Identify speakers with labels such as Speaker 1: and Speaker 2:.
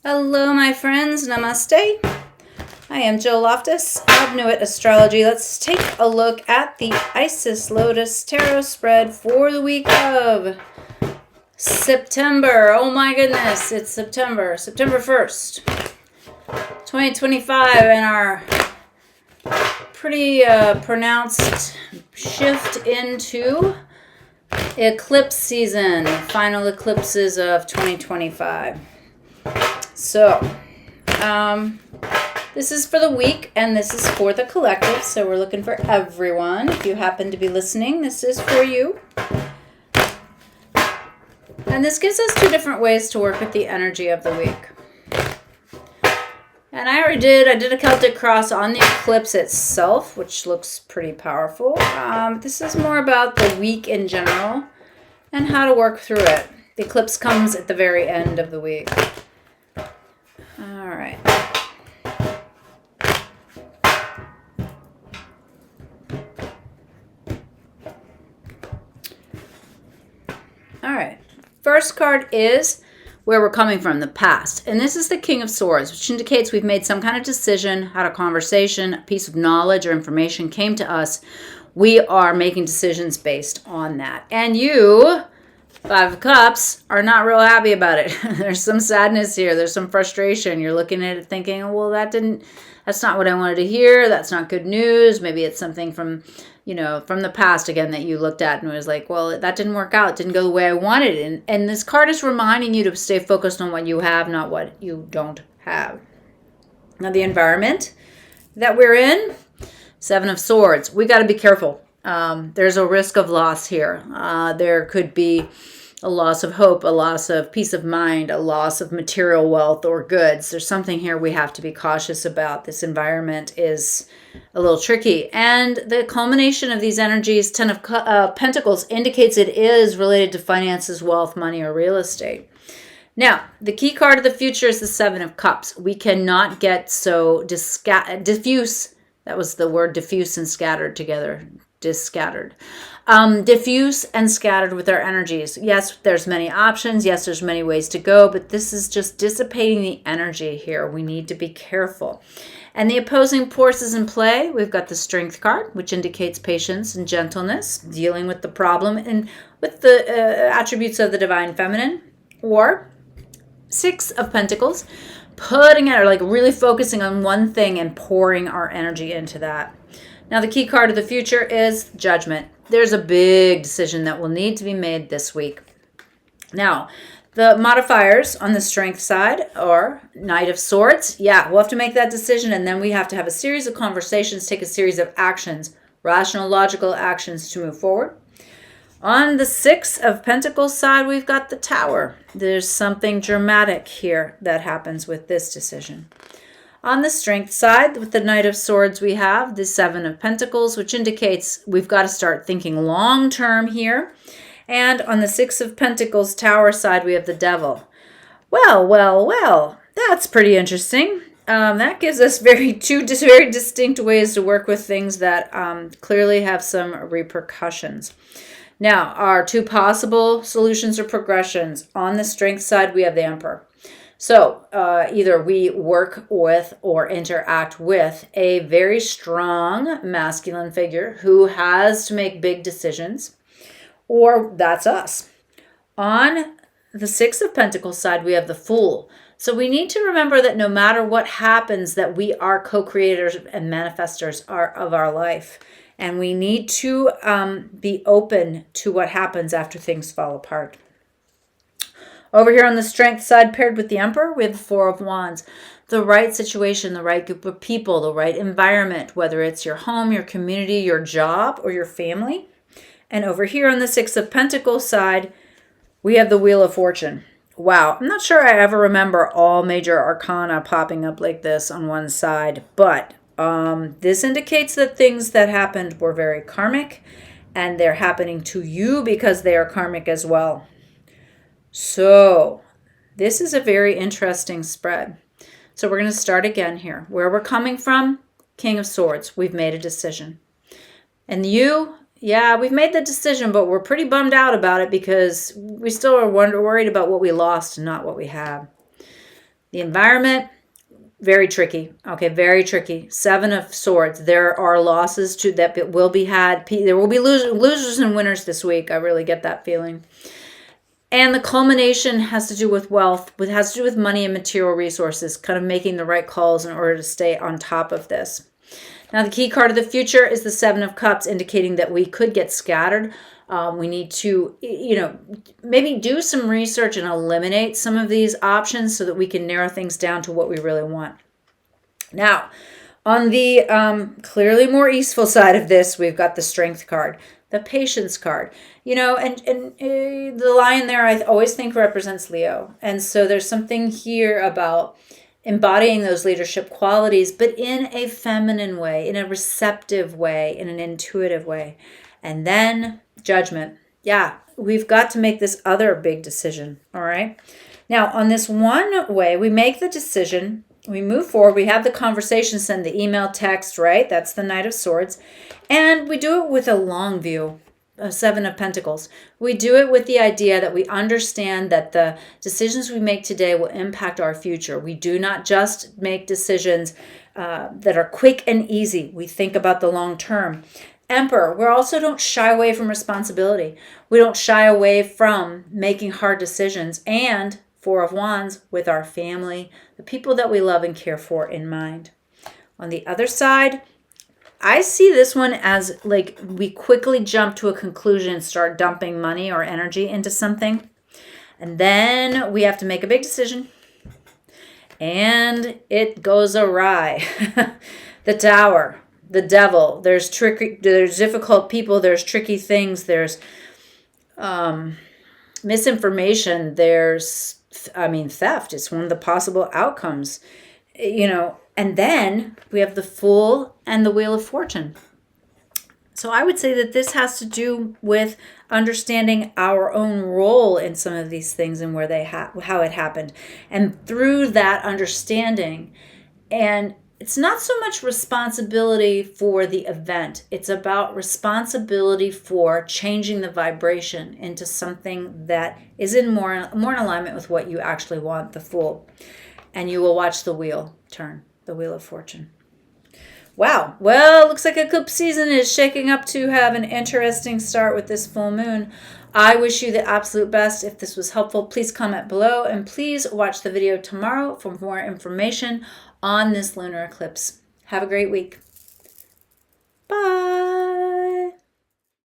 Speaker 1: Hello, my friends. Namaste. I am Jill Loftus of Nuit Astrology. Let's take a look at the Isis Lotus Tarot spread for the week of September. Oh my goodness, it's September 1st, 2025, and our pretty pronounced shift into eclipse season, final eclipses of 2025. So, this is for the week, and this is for the collective, so we're looking for everyone. If you happen to be listening, this is for you. And this gives us two different ways to work with the energy of the week. And I did a Celtic cross on the eclipse itself, which looks pretty powerful. This is more about the week in general and how to work through it. The eclipse comes at the very end of the week. All right. All right. First card is where we're coming from, the past. And this is the King of Swords, which indicates we've made some kind of decision, had a conversation, a piece of knowledge or information came to us. We are making decisions based on that. And you, Five of Cups, are not real happy about it. There's some sadness here. There's some frustration. You're looking at it thinking, well, that's not what I wanted to hear. That's not good news. Maybe it's something from the past again that you looked at and was like, well, that didn't work out. It didn't go the way I wanted. And this card is reminding you to stay focused on what you have, not what you don't have. Now, the environment that we're in, Seven of Swords, we got to be careful. There's a risk of loss here. There could be a loss of hope, a loss of peace of mind, a loss of material wealth or goods. There's something here we have to be cautious about. This environment is a little tricky. And the culmination of these energies, Ten of Pentacles, indicates it is related to finances, wealth, money, or real estate. Now, the key card of the future is the Seven of Cups. We cannot get so diffuse. That was the word, diffuse and scattered together. Diffuse and scattered with our energies. Yes, there's many options. Yes, there's many ways to go, but this is just dissipating the energy here. We need to be careful. And the opposing forces in play, we've got the Strength card, which indicates patience and gentleness, dealing with the problem and with the attributes of the Divine Feminine. Or Six of Pentacles, putting it, like really focusing on one thing and pouring our energy into that. Now, the key card of the future is Judgment. There's a big decision that will need to be made this week. Now, the modifiers on the Strength side are Knight of Swords. Yeah, we'll have to make that decision, and then we have to have a series of conversations, take a series of actions, rational, logical actions to move forward. On the Six of Pentacles side, we've got the Tower. There's something dramatic here that happens with this decision. On the Strength side, with the Knight of Swords, we have the Seven of Pentacles, which indicates we've got to start thinking long-term here. And on the Six of Pentacles Tower side, we have the Devil. Well, that's pretty interesting. That gives us two very distinct ways to work with things that clearly have some repercussions. Now, our two possible solutions or progressions. On the Strength side, we have the Emperor. So either we work with or interact with a very strong masculine figure who has to make big decisions, or that's us. On the Six of Pentacles side, we have the Fool. So we need to remember that no matter what happens, that we are co-creators and manifestors of our life. And we need to be open to what happens after things fall apart. Over here on the Strength side, paired with the Emperor, we have the Four of Wands. The right situation, the right group of people, the right environment, whether it's your home, your community, your job, or your family. And over here on the Six of Pentacles side, we have the Wheel of Fortune. Wow, I'm not sure I ever remember all major arcana popping up like this on one side, but this indicates that things that happened were very karmic, and they're happening to you because they are karmic as well. So this is a very interesting spread. So we're going to start again here. Where we're coming from, King of Swords, we've made a decision. And you, yeah, we've made the decision, but we're pretty bummed out about it because we still are worried about what we lost and not what we have. The environment, very tricky. Okay, very tricky. 7 of Swords. There are losses that will be had. There will be losers and winners this week. I really get that feeling. And the culmination has to do with wealth. It has to do with money and material resources, kind of making the right calls in order to stay on top of this. Now, the key card of the future is the 7 of Cups, indicating that we could get scattered. We need to, maybe do some research and eliminate some of these options so that we can narrow things down to what we really want. Now, on the clearly more easeful side of this, we've got the Strength card, the Patience card. The lion there, I always think represents Leo. And so there's something here about embodying those leadership qualities, but in a feminine way, in a receptive way, in an intuitive way. And then Judgment. Yeah, we've got to make this other big decision, all right? Now, on this one way, we make the decision, we move forward, we have the conversation, send the email, text, right? That's the Knight of Swords. And we do it with a long view, a 7 of Pentacles. We do it with the idea that we understand that the decisions we make today will impact our future. We do not just make decisions that are quick and easy. We think about the long term. Emperor, we also don't shy away from responsibility. We don't shy away from making hard decisions. And 4 of Wands, with our family, the people that we love and care for in mind. On the other side, I see this one as like we quickly jump to a conclusion and start dumping money or energy into something. And then we have to make a big decision. And it goes awry. The Tower. The Devil. There's difficult people, there's tricky things, there's misinformation, there's theft. It's one of the possible outcomes, and then we have the Fool and the Wheel of Fortune. So I would say that this has to do with understanding our own role in some of these things and where how it happened, and through that understanding. And it's not so much responsibility for the event. It's about responsibility for changing the vibration into something that is more in alignment with what you actually want, the Fool. And you will watch the wheel turn, the Wheel of Fortune. Wow. Well, looks like eclipse season is shaking up to have an interesting start with this full moon. I wish you the absolute best. If this was helpful, please comment below, and please watch the video tomorrow for more information on this lunar eclipse. Have a great week.